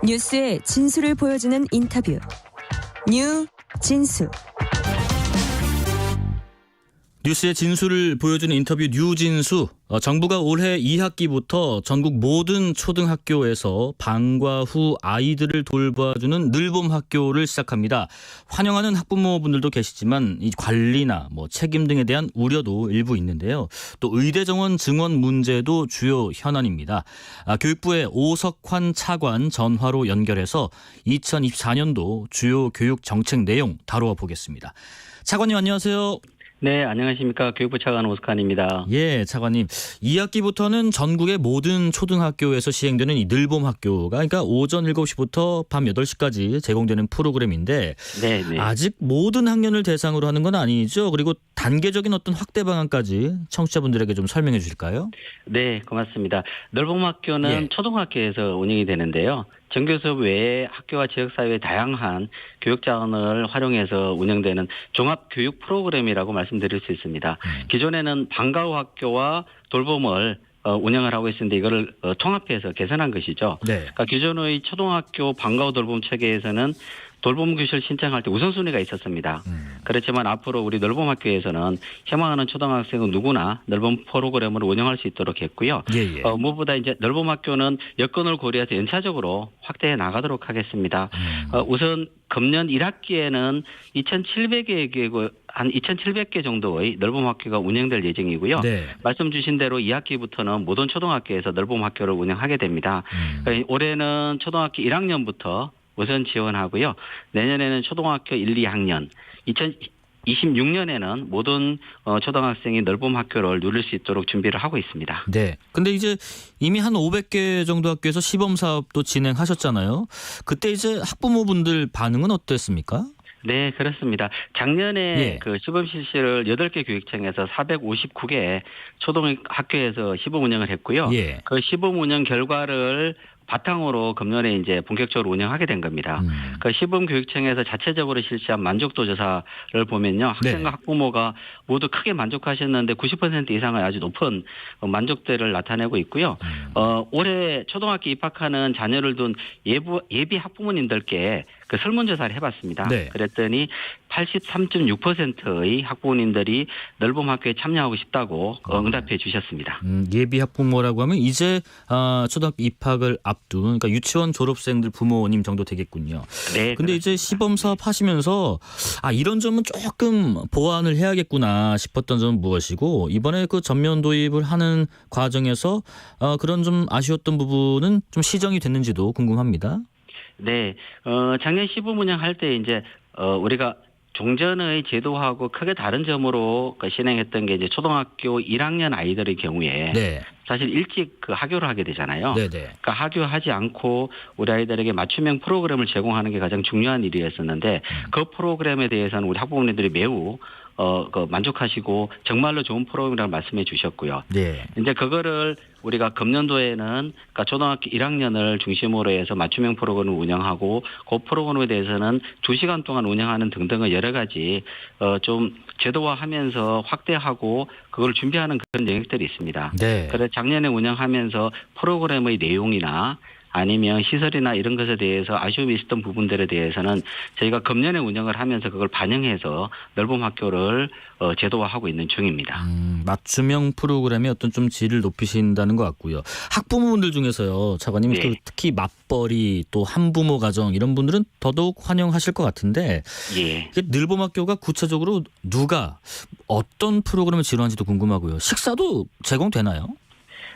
뉴스의 진수를 보여주는 인터뷰. 뉴 진수. 뉴스의 진수를 보여주는 인터뷰 뉴진수. 정부가 올해 2학기부터 전국 모든 초등학교에서 방과 후 아이들을 돌봐주는 늘봄 학교를 시작합니다. 환영하는 학부모분들도 계시지만 이 관리나 책임 등에 대한 우려도 일부 있는데요. 또 의대 정원 증원 문제도 주요 현안입니다. 교육부의 오석환 차관 전화로 연결해서 2024년도 주요 교육 정책 내용 다루어 보겠습니다. 차관님 안녕하세요. 네, 안녕하십니까. 교육부 차관 오석환입니다. 예, 차관님. 2학기부터는 전국의 모든 초등학교에서 시행되는 이 늘봄 학교가 그러니까 오전 7시부터 밤 8시까지 제공되는 프로그램인데 네. 아직 모든 학년을 대상으로 하는 건 아니죠. 그리고 단계적인 어떤 확대 방안까지 청취자분들에게 좀 설명해 주실까요? 네, 고맙습니다. 늘봄 학교는 초등학교에서 운영이 되는데요. 정규 수업 외에 학교와 지역사회의 다양한 교육 자원을 활용해서 운영되는 종합교육 프로그램이라고 말씀드릴 수 있습니다. 기존에는 방과 후 학교와 돌봄을 운영을 하고 있었는데 이거를 통합해서 개선한 것이죠. 네. 그러니까 기존의 초등학교 방과 후 돌봄 체계에서는 돌봄 교실 신청할 때 우선순위가 있었습니다. 그렇지만 앞으로 우리 늘봄 학교에서는 희망하는 초등학생은 누구나 늘봄 프로그램을 운영할 수 있도록 했고요. 예. 무엇보다 이제 늘봄 학교는 여건을 고려해서 연차적으로 확대해 나가도록 하겠습니다. 우선 금년 1학기에는 2,700개 한 2,700개 정도의 늘봄 학교가 운영될 예정이고요. 네. 말씀 주신 대로 2학기부터는 모든 초등학교에서 늘봄 학교를 운영하게 됩니다. 올해는 초등학교 1학년부터 우선 지원하고요. 내년에는 초등학교 1, 2학년, 2026년에는 모든 초등학생이 늘봄 학교를 누릴 수 있도록 준비를 하고 있습니다. 네. 근데 이제 이미 한 500개 정도 학교에서 시범 사업도 진행하셨잖아요. 그때 이제 학부모분들 반응은 어땠습니까? 네, 그렇습니다. 작년에 그 시범 실시를 8개 교육청에서 459개 초등학교에서 시범 운영을 했고요. 그 시범 운영 결과를 바탕으로 금년에 이제 본격적으로 운영하게 된 겁니다. 그 시범 교육청에서 자체적으로 실시한 만족도 조사를 보면요. 학생과 학부모가 모두 크게 만족하셨는데 90% 이상의 아주 높은 만족도를 나타내고 있고요. 올해 초등학교 입학하는 자녀를 둔 예비 학부모님들께 그 설문조사를 해봤습니다. 그랬더니 83.6%의 학부모님들이 늘봄 학교에 참여하고 싶다고 응답해 주셨습니다. 예비 학부모라고 하면 이제 초등학교 입학을 앞둔 그러니까 유치원 졸업생들 부모님 정도 되겠군요. 네. 근데 이제 시범 사업 하시면서 이런 점은 조금 보완을 해야겠구나 싶었던 점은 무엇이고 이번에 그 전면 도입을 하는 과정에서 그런 좀 아쉬웠던 부분은 좀 시정이 됐는지도 궁금합니다. 네. 작년 시범 운영할 때 이제 우리가 종전의 제도하고 크게 다른 점으로 진행했던 게 이제 초등학교 1학년 아이들의 경우에 사실 일찍 그 하교를 하게 되잖아요. 그러니까 하교하지 않고 우리 아이들에게 맞춤형 프로그램을 제공하는 게 가장 중요한 일이었었는데 그 프로그램에 대해서는 우리 학부모님들이 매우 만족하시고 정말로 좋은 프로그램이라고 말씀해 주셨고요. 이제 그거를 우리가 금년도에는 그러니까 초등학교 1학년을 중심으로 해서 맞춤형 프로그램을 운영하고 그 프로그램에 대해서는 2시간 동안 운영하는 등등의 여러 가지 좀 제도화하면서 확대하고 그걸 준비하는 그런 영역들이 있습니다. 그래서 작년에 운영하면서 프로그램의 내용이나 아니면 시설이나 이런 것에 대해서 아쉬움이 있었던 부분들에 대해서는 저희가 금년에 운영을 하면서 그걸 반영해서 늘봄 학교를 제도화하고 있는 중입니다. 맞춤형 프로그램의 어떤 좀 질을 높이신다는 것 같고요. 학부모분들 중에서요, 차관님 특히 맞벌이 또 한부모 가정 이런 분들은 더더욱 환영하실 것 같은데 늘봄 학교가 구체적으로 누가 어떤 프로그램을 지원하는지도 궁금하고요. 식사도 제공되나요?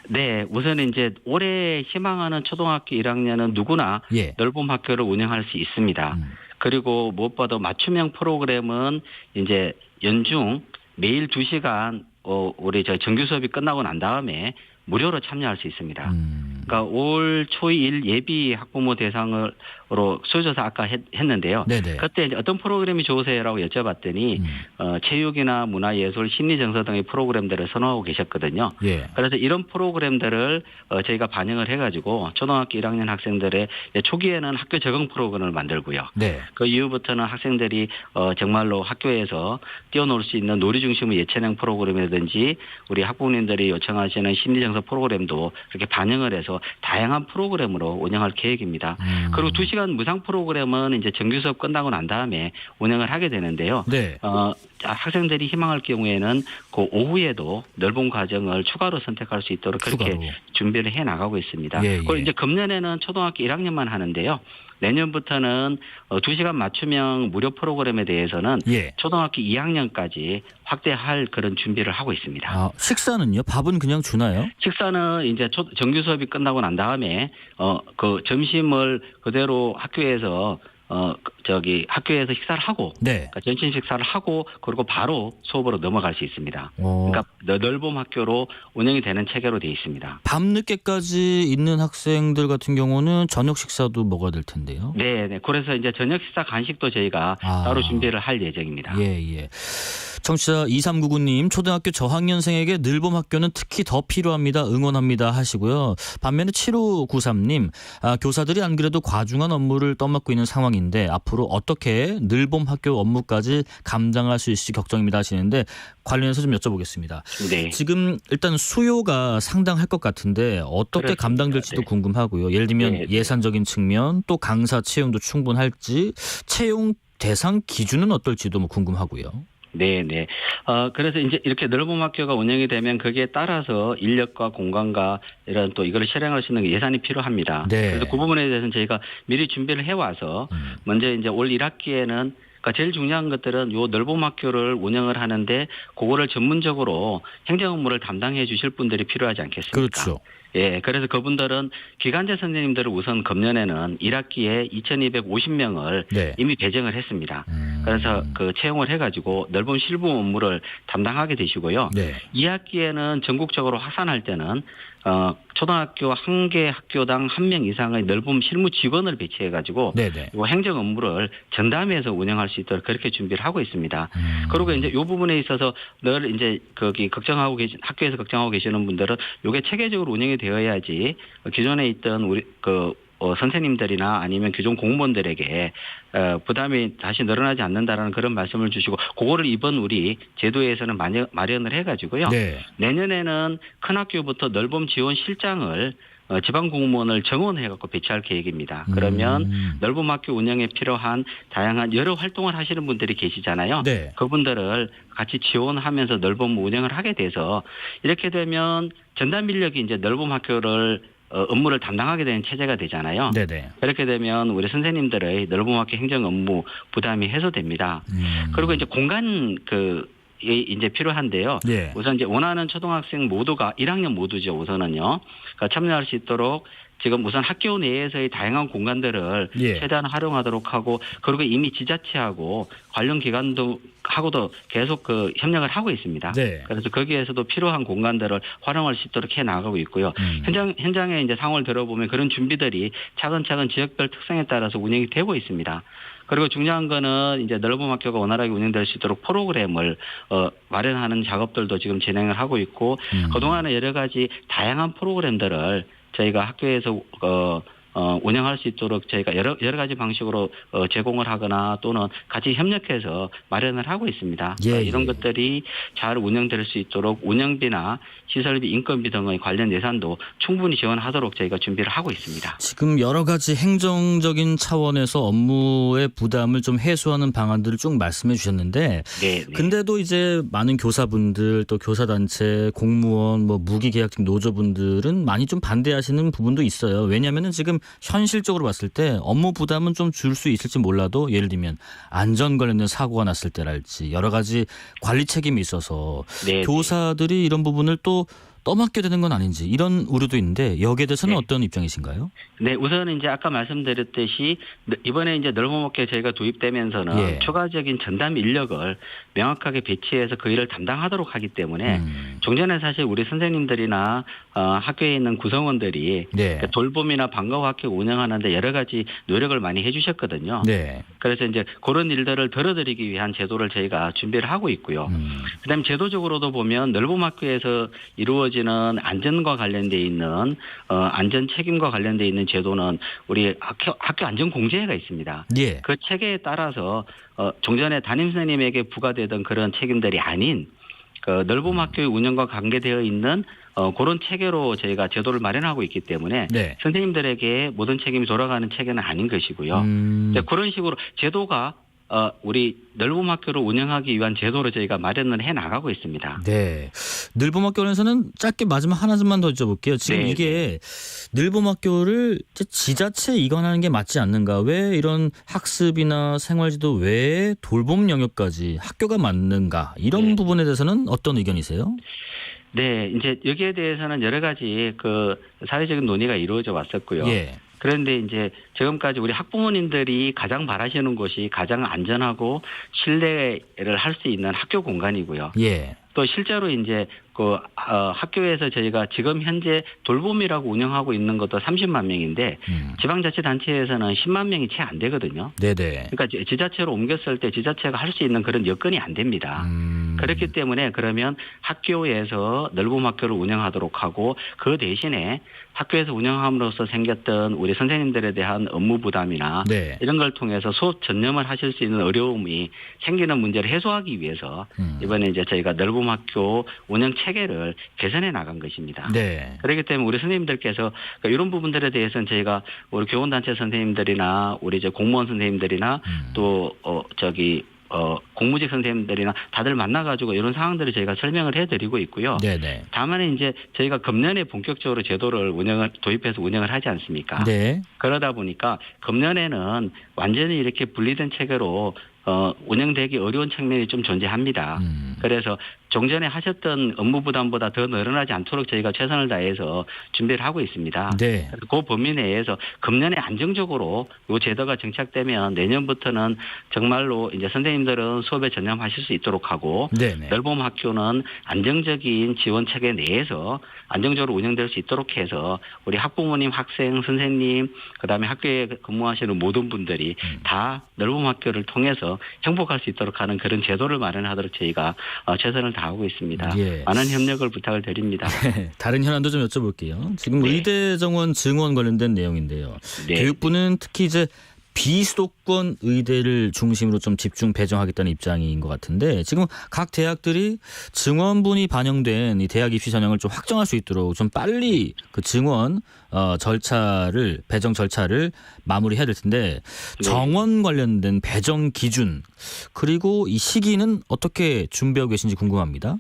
네, 우선 이제 올해 희망하는 초등학교 1학년은 누구나 늘봄 학교를 운영할 수 있습니다. 그리고 무엇보다 맞춤형 프로그램은 이제 연중 매일 2시간 우리 정규 수업이 끝나고 난 다음에 무료로 참여할 수 있습니다. 그러니까 올 초1 예비 학부모 대상을 수요조사 아까 했는데요. 네네. 그때 이제 어떤 프로그램이 좋으세요라고 여쭤봤더니 체육이나 문화예술, 심리정서 등의 프로그램들을 선호하고 계셨거든요. 예. 그래서 이런 프로그램들을 저희가 반영을 해가지고 초등학교 1학년 학생들의 초기에는 학교 적응 프로그램을 만들고요. 네. 그 이후부터는 학생들이 정말로 학교에서 뛰어놀 수 있는 놀이 중심의 예체능 프로그램이라든지 우리 학부모님들이 요청하시는 심리정서 프로그램도 이렇게 반영을 해서 다양한 프로그램으로 운영할 계획입니다. 그리고 2시간 무상 프로그램은 이제 정규 수업 끝나고 난 다음에 운영을 하게 되는데요. 네. 학생들이 희망할 경우에는 그 오후에도 넓은 과정을 추가로 선택할 수 있도록 그렇게 준비를 해 나가고 있습니다. 예, 예. 그리고 이제 금년에는 초등학교 1학년만 하는데요. 내년부터는 2시간 맞춤형 무료 프로그램에 대해서는 예. 초등학교 2학년까지 확대할 그런 준비를 하고 있습니다. 식사는요? 밥은 그냥 주나요? 식사는 이제 정규 수업이 끝나고 난 다음에 그 점심을 그대로 학교에서 학교에서 식사를 하고, 네. 그러니까 전신 식사를 하고, 그리고 바로 수업으로 넘어갈 수 있습니다. 그러니까 넓은 학교로 운영이 되는 체계로 되어 있습니다. 밤늦게까지 있는 학생들 같은 경우는 저녁 식사도 먹어야 될 텐데요. 네. 그래서 이제 저녁 식사 간식도 저희가 따로 준비를 할 예정입니다. 예. 청취자 2399님, 초등학교 저학년생에게 늘봄 학교는 특히 더 필요합니다. 응원합니다 하시고요. 반면에 7593님, 교사들이 안 그래도 과중한 업무를 떠맡고 있는 상황인데 앞으로 어떻게 늘봄 학교 업무까지 감당할 수 있을지 걱정입니다 하시는데 관련해서 좀 여쭤보겠습니다. 네. 지금 일단 수요가 상당할 것 같은데 어떻게 그렇습니다. 감당될지도 궁금하고요. 예를 들면 예산적인 측면 또 강사 채용도 충분할지 채용 대상 기준은 어떨지도 궁금하고요. 네. 그래서 이제 이렇게 넓은 학교가 운영이 되면 거기에 따라서 인력과 공간과 이런 또 이걸 실행할 수 있는 예산이 필요합니다. 네. 그래서 그 부분에 대해서는 저희가 미리 준비를 해와서 먼저 이제 올 1학기에는 그러니까 제일 중요한 것들은 요 넓은 학교를 운영을 하는데 그거를 전문적으로 행정 업무를 담당해 주실 분들이 필요하지 않겠습니까? 그렇죠. 예, 그래서 그분들은 기간제 선생님들을 우선 금년에는 1학기에 2,250명을 이미 배정을 했습니다. 그래서 그 채용을 해가지고 넓은 실무 업무를 담당하게 되시고요. 2학기에는 전국적으로 확산할 때는 초등학교 한 개 학교당 1명 이상의 넓은 실무 직원을 배치해가지고 이 행정 업무를 전담해서 운영할 수 있도록 그렇게 준비를 하고 있습니다. 그리고 이제 이 부분에 있어서 늘 이제 거기 학교에서 걱정하고 계시는 분들은 이게 체계적으로 운영이 되어야지 기존에 있던 우리 선생님들이나 아니면 교정 공무원들에게 부담이 다시 늘어나지 않는다라는 그런 말씀을 주시고 그거를 이번 우리 제도에서는 마련을 해가지고요. 내년에는 큰 학교부터 넓은 지원 실장을 지방 공무원을 정원해갖고 배치할 계획입니다. 그러면 넓은 학교 운영에 필요한 다양한 여러 활동을 하시는 분들이 계시잖아요. 그분들을 같이 지원하면서 넓은 운영을 하게 돼서 이렇게 되면 전담 인력이 이제 넓은 학교를 업무를 담당하게 되는 체제가 되잖아요. 그렇게 되면 우리 선생님들의 넓은 학교 행정 업무 부담이 해소됩니다. 그리고 이제 공간 이제 필요한데요. 우선 이제 원하는 초등학생 모두가 1학년 모두죠. 우선은요. 그러니까 참여할 수 있도록 지금 우선 학교 내에서의 다양한 공간들을 최대한 활용하도록 하고 그리고 이미 지자체하고 관련 기관도 하고도 계속 협력을 하고 있습니다. 그래서 거기에서도 필요한 공간들을 활용할 수 있도록 해 나가고 있고요. 현장에 이제 상황을 들어보면 그런 준비들이 차근차근 지역별 특성에 따라서 운영이 되고 있습니다. 그리고 중요한 거는 이제 넓은 학교가 원활하게 운영될 수 있도록 프로그램을 마련하는 작업들도 지금 진행을 하고 있고 그동안에 여러 가지 다양한 프로그램들을 저희가 학교에서 운영할 수 있도록 저희가 여러 가지 방식으로 제공을 하거나 또는 같이 협력해서 마련을 하고 있습니다. 이런 것들이 잘 운영될 수 있도록 운영비나 시설비, 인건비 등의 관련 예산도 충분히 지원하도록 저희가 준비를 하고 있습니다. 지금 여러 가지 행정적인 차원에서 업무의 부담을 좀 해소하는 방안들을 쭉 말씀해 주셨는데 근데도 이제 많은 교사분들 또 교사단체, 공무원, 무기계약직 노조분들은 많이 좀 반대하시는 부분도 있어요. 왜냐하면 지금 현실적으로 봤을 때 업무 부담은 좀 줄 수 있을지 몰라도 예를 들면 안전 관련된 사고가 났을 때랄지 여러 가지 관리 책임이 있어서 교사들이 이런 부분을 또 떠맡게 되는 건 아닌지 이런 우려도 있는데 여기에 대해서는 어떤 입장이신가요? 네, 우선은 이제 아까 말씀드렸듯이 이번에 이제 넓어먹게 저희가 도입되면서는 추가적인 전담 인력을 명확하게 배치해서 그 일을 담당하도록 하기 때문에 종전에 사실 우리 선생님들이나 학교에 있는 구성원들이 돌봄이나 방과후 학교 운영하는데 여러 가지 노력을 많이 해주셨거든요. 그래서 이제 그런 일들을 덜어드리기 위한 제도를 저희가 준비를 하고 있고요. 그다음에 제도적으로도 보면 넓음학교에서 이루어지는 안전과 관련돼 있는 안전 책임과 관련돼 있는 제도는 우리 학교 안전 공제회가 있습니다. 그 체계에 따라서 종전에 담임 선생님에게 부과되던 그런 책임들이 아닌 그 넓음학교의 운영과 관계되어 있는 그런 체계로 저희가 제도를 마련하고 있기 때문에 선생님들에게 모든 책임이 돌아가는 체계는 아닌 것이고요. 그런 식으로 제도가 우리 넓음학교를 운영하기 위한 제도로 저희가 마련을 해 나가고 있습니다. 네. 넓음학교에서는 짧게 마지막 하나만 더 여쭤볼게요. 지금 이게 넓음학교를 지자체에 이관하는 게 맞지 않는가? 왜 이런 학습이나 생활지도 외에 돌봄 영역까지 학교가 맞는가? 이런 부분에 대해서는 어떤 의견이세요? 네, 이제 여기에 대해서는 여러 가지 그 사회적인 논의가 이루어져 왔었고요. 그런데 이제 지금까지 우리 학부모님들이 가장 바라시는 곳이 가장 안전하고 신뢰를 할 수 있는 학교 공간이고요. 또 실제로 이제 그 학교에서 저희가 지금 현재 돌봄이라고 운영하고 있는 것도 30만 명인데 지방자치단체에서는 10만 명이 채 안 되거든요. 그러니까 지자체로 옮겼을 때 지자체가 할 수 있는 그런 여건이 안 됩니다. 그렇기 때문에 그러면 학교에서 넓음학교를 운영하도록 하고 그 대신에 학교에서 운영함으로써 생겼던 우리 선생님들에 대한 업무 부담이나 이런 걸 통해서 수업 전념을 하실 수 있는 어려움이 생기는 문제를 해소하기 위해서 이번에 이제 저희가 넓음학교 운영 체계를 개선해 나간 것입니다. 그렇기 때문에 우리 선생님들께서 이런 부분들에 대해서는 저희가 우리 교원단체 선생님들이나 우리 이제 공무원 선생님들이나 또 공무직 선생님들이나 다들 만나가지고 이런 상황들을 저희가 설명을 해드리고 있고요. 다만 이제 저희가 금년에 본격적으로 제도를 도입해서 운영을 하지 않습니까? 그러다 보니까 금년에는 완전히 이렇게 분리된 체계로 운영되기 어려운 측면이 좀 존재합니다. 그래서 종전에 하셨던 업무 부담보다 더 늘어나지 않도록 저희가 최선을 다해서 준비를 하고 있습니다. 그래서 그 범위 내에서 금년에 안정적으로 이 제도가 정착되면 내년부터는 정말로 이제 선생님들은 수업에 전념하실 수 있도록 하고 넓음학교는 안정적인 지원 체계 내에서 안정적으로 운영될 수 있도록 해서 우리 학부모님, 학생, 선생님, 그다음에 학교에 근무하시는 모든 분들이 다 넓음학교를 통해서 행복할 수 있도록 하는 그런 제도를 마련하도록 저희가 최선을 다하고 있습니다. 많은 협력을 부탁을 드립니다. 다른 현안도 좀 여쭤볼게요. 지금 의대 정원 증원 관련된 내용인데요. 교육부는 특히 이제 비수도권 의대를 중심으로 좀 집중 배정하겠다는 입장인 것 같은데 지금 각 대학들이 증원분이 반영된 이 대학 입시 전형을 좀 확정할 수 있도록 좀 빨리 그 증원 배정 절차를 마무리해야 될 텐데 정원 관련된 배정 기준 그리고 이 시기는 어떻게 준비하고 계신지 궁금합니다.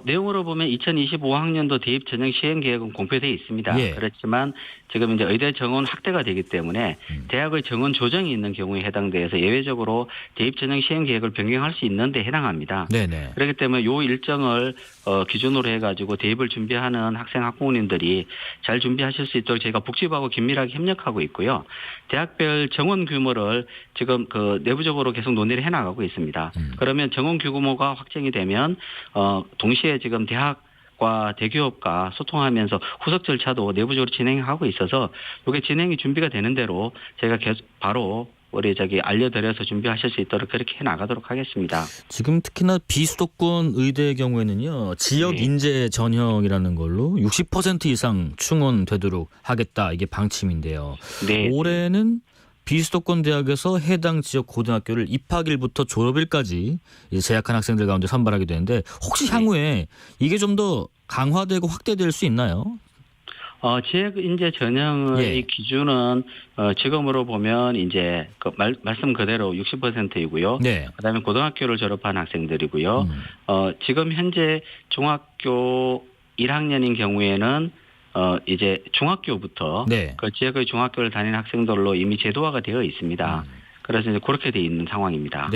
내용으로 보면 2025학년도 대입 전형 시행 계획은 공표되어 있습니다. 그렇지만 지금 이제 의대 정원 확대가 되기 때문에 대학의 정원 조정이 있는 경우에 해당돼서 예외적으로 대입 전형 시행 계획을 변경할 수 있는데 해당합니다. 그렇기 때문에 이 일정을 기준으로 해가지고 대입을 준비하는 학생 학부모님들이 잘 준비하실 수 있도록 저희가 복지부하고 긴밀하게 협력하고 있고요. 대학별 정원 규모를 지금 그 내부적으로 계속 논의를 해나가고 있습니다. 그러면 정원 규모가 확정이 되면 동시에 지금 대학과 대기업과 소통하면서 후속 절차도 내부적으로 진행하고 있어서 이게 진행이 준비가 되는 대로 저희가 계속 바로 우리 알려드려서 준비하실 수 있도록 그렇게 해나가도록 하겠습니다. 지금 특히나 비수도권 의대의 경우에는요. 지역 인재 전형이라는 걸로 60% 이상 충원되도록 하겠다. 이게 방침인데요. 올해는 비수도권 대학에서 해당 지역 고등학교를 입학일부터 졸업일까지 재학한 학생들 가운데 선발하게 되는데 혹시 향후에 이게 좀 더 강화되고 확대될 수 있나요? 지역 인재 전형의 기준은 지금으로 보면 이제 말씀 그대로 60%이고요. 그다음에 고등학교를 졸업한 학생들이고요. 지금 현재 중학교 1학년인 경우에는 이제 중학교부터 그 지역의 중학교를 다니는 학생들로 이미 제도화가 되어 있습니다. 그래서 이제 그렇게 돼 있는 상황입니다.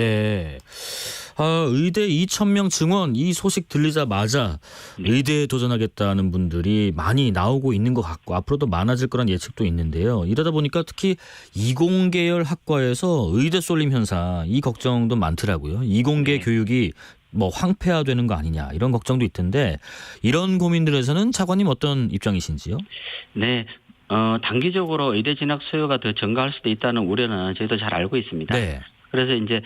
의대 2,000명 증원 이 소식 들리자마자 네. 의대에 도전하겠다는 분들이 많이 나오고 있는 것 같고 앞으로도 많아질 거란 예측도 있는데요. 이러다 보니까 특히 이공계열 학과에서 의대 쏠림 현상 이 걱정도 많더라고요. 이공계 네. 교육이 뭐 황폐화되는 거 아니냐 이런 걱정도 있던데 이런 고민들에서는 차관님 어떤 입장이신지요? 네. 단기적으로 의대 진학 수요가 더 증가할 수도 있다는 우려는 저희도 잘 알고 있습니다. 네. 그래서 이제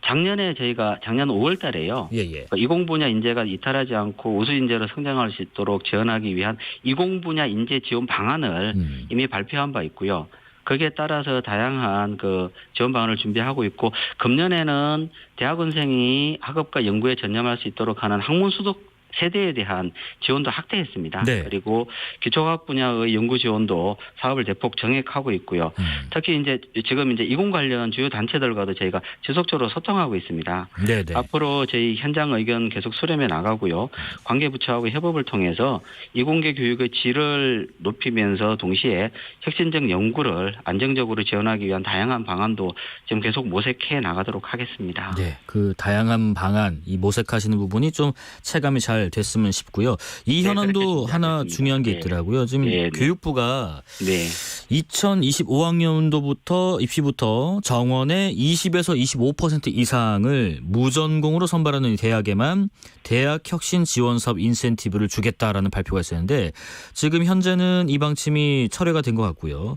작년에 저희가 작년 5월 달에요. 예. 이공 분야 인재가 이탈하지 않고 우수 인재로 성장할 수 있도록 지원하기 위한 이공 분야 인재 지원 방안을 이미 발표한 바 있고요. 거기에 따라서 다양한 그 지원 방안을 준비하고 있고 금년에는 대학원생이 학업과 연구에 전념할 수 있도록 하는 학문 수독 세대에 대한 지원도 확대했습니다. 네. 그리고 기초과학 분야의 연구 지원도 사업을 대폭 정액하고 있고요. 특히 이제 지금 이제 이공 관련 주요 단체들과도 저희가 지속적으로 소통하고 있습니다. 네네. 앞으로 저희 현장 의견 계속 수렴해 나가고요. 관계 부처하고 협업을 통해서 이공계 교육의 질을 높이면서 동시에 혁신적 연구를 안정적으로 지원하기 위한 다양한 방안도 지금 계속 모색해 나가도록 하겠습니다. 네, 그 다양한 방안, 이 모색하시는 부분이 좀 체감이 잘 됐으면 싶고요. 이 현안도 하나 하겠습니다. 중요한 게 네. 있더라고요. 지금 네. 교육부가 네. 2025학년도부터 입시부터 정원의 20에서 25% 이상을 무전공으로 선발하는 대학에만 대학 혁신 지원 사업 인센티브를 주겠다라는 발표가 있었는데 지금 현재는 이 방침이 철회가 된 것 같고요.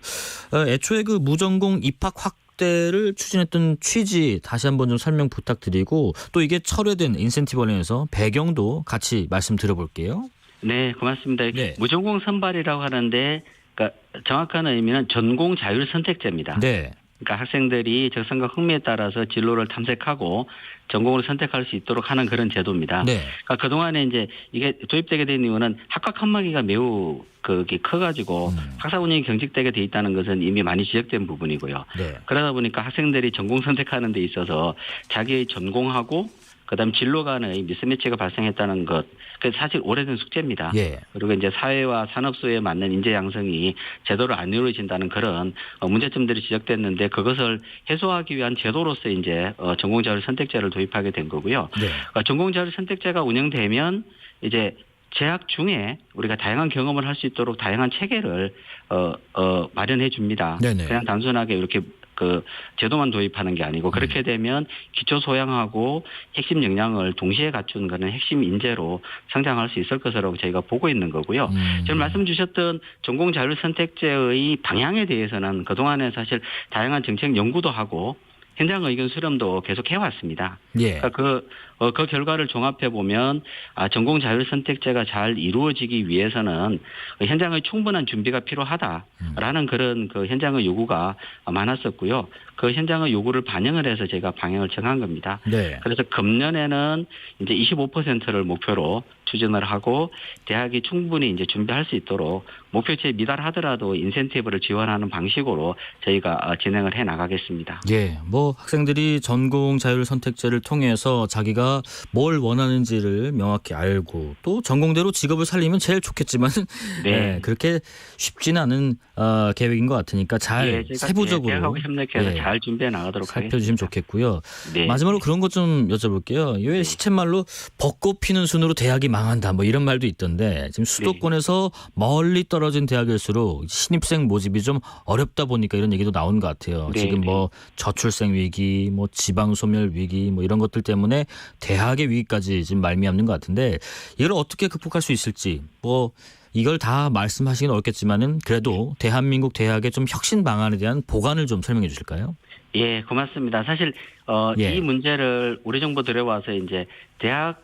애초에 그 무전공 입학 확대를 추진했던 취지 다시 한번 좀 설명 부탁드리고 또 이게 철회된 인센티브 관련해서 배경도 같이 말씀 드려볼게요. 네, 고맙습니다. 네. 무전공 선발이라고 하는데 그러니까 정확한 의미는 전공 자율 선택제입니다. 네. 그러니까 학생들이 적성과 흥미에 따라서 진로를 탐색하고 전공을 선택할 수 있도록 하는 그런 제도입니다. 네. 그러니까 그동안에 이제 이게 도입되게 된 이유는 학과 칸막이가 매우 그게 커가지고 학사 운영이 경직되게 돼 있다는 것은 이미 많이 지적된 부분이고요. 네. 그러다 보니까 학생들이 전공 선택하는 데 있어서 자기의 전공하고 그다음 진로 간의 미스매치가 발생했다는 것, 그 사실 오래된 숙제입니다. 예. 그리고 이제 사회와 산업수에 맞는 인재 양성이 제대로 안 이루어진다는 그런 문제점들이 지적됐는데 그것을 해소하기 위한 제도로서 이제 전공자율 선택제를 도입하게 된 거고요. 네. 전공자율 선택제가 운영되면 이제 재학 중에 우리가 다양한 경험을 할 수 있도록 다양한 체계를 마련해 줍니다. 네네. 그냥 단순하게 이렇게 그 제도만 도입하는 게 아니고 그렇게 되면 기초 소양하고 핵심 역량을 동시에 갖춘 그런 핵심 인재로 성장할 수 있을 것으로 저희가 보고 있는 거고요. 지금 말씀 주셨던 전공 자율 선택제의 방향에 대해서는 그동안에 사실 다양한 정책 연구도 하고 현장 의견 수렴도 계속 해왔습니다. 예. 그러니까 그 결과를 종합해 보면 전공 자율 선택제가 잘 이루어지기 위해서는 현장의 충분한 준비가 필요하다라는 그런 그 현장의 요구가 많았었고요. 그 현장의 요구를 반영을 해서 제가 방향을 정한 겁니다. 네. 그래서 금년에는 이제 25%를 목표로 추진을 하고 대학이 충분히 이제 준비할 수 있도록 목표치에 미달하더라도 인센티브를 지원하는 방식으로 저희가 진행을 해 나가겠습니다. 예, 뭐 학생들이 전공 자율 선택제를 통해서 자기가 뭘 원하는지를 명확히 알고 또 전공대로 직업을 살리면 제일 좋겠지만 네. 그렇게 쉽지는 않은 계획인 것 같으니까 잘 세부적으로 대학하고 협력해서 잘 준비해 나가도록 살펴주시면 하겠습니다. 좋겠고요. 네. 마지막으로 그런 것 좀 여쭤볼게요. 왜 시쳇말로 벚꽃 피는 순으로 대학이 망한다 뭐 이런 말도 있던데 지금 수도권에서 멀리 떨어진 대학일수록 신입생 모집이 좀 어렵다 보니까 이런 얘기도 나오는 것 같아요. 네. 지금 뭐 저출생 위기, 뭐 지방 소멸 위기 뭐 이런 것들 때문에 대학의 위기까지 지금 말미암는 것 같은데 이걸 어떻게 극복할 수 있을지 뭐 이걸 다 말씀하시긴 어렵겠지만은 그래도 대한민국 대학의 좀 혁신 방안에 대한 보관을 좀 설명해 주실까요? 예, 고맙습니다. 사실 이 문제를 우리 정부 들여와서 이제 대학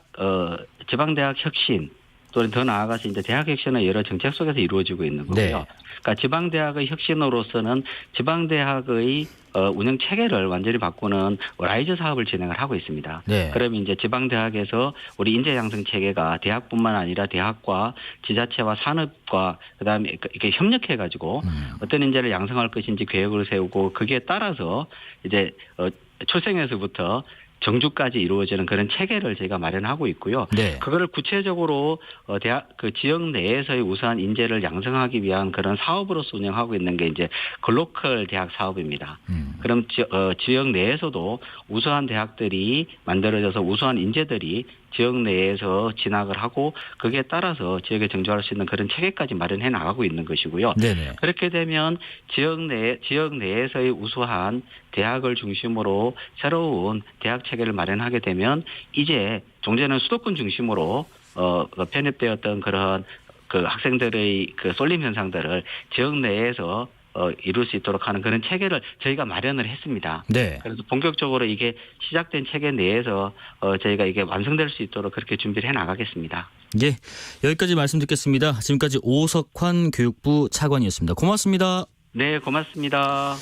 지방대학 혁신 또는 더 나아가서 이제 대학 혁신의 여러 정책 속에서 이루어지고 있는 거고요. 네. 그러니까 지방대학의 혁신으로서는 지방대학의 운영 체계를 완전히 바꾸는 라이즈 사업을 진행을 하고 있습니다. 네. 그러면 이제 지방대학에서 우리 인재 양성 체계가 대학뿐만 아니라 대학과 지자체와 산업과 그다음에 이렇게 협력해가지고 어떤 인재를 양성할 것인지 계획을 세우고 거기에 따라서 이제 출생에서부터 정주까지 이루어지는 그런 체계를 저희가 마련하고 있고요. 네. 그거를 구체적으로 대학 그 지역 내에서의 우수한 인재를 양성하기 위한 그런 사업으로서 운영하고 있는 게 이제 글로컬 대학 사업입니다. 그럼 지역 내에서도 우수한 대학들이 만들어져서 우수한 인재들이 지역 내에서 진학을 하고 거기에 따라서 지역에 정주할 수 있는 그런 체계까지 마련해 나가고 있는 것이고요. 네네. 그렇게 되면 지역 내에서의 우수한 대학을 중심으로 새로운 대학 체계를 마련하게 되면 이제 종전은 수도권 중심으로 편입되었던 그런 그 학생들의 그 쏠림 현상들을 지역 내에서 이룰 수 있도록 하는 그런 체계를 저희가 마련을 했습니다. 네. 그래서 본격적으로 이게 시작된 체계 내에서 저희가 이게 완성될 수 있도록 그렇게 준비를 해 나가겠습니다. 예, 여기까지 말씀 듣겠습니다. 지금까지 오석환 교육부 차관이었습니다. 고맙습니다. 네, 고맙습니다.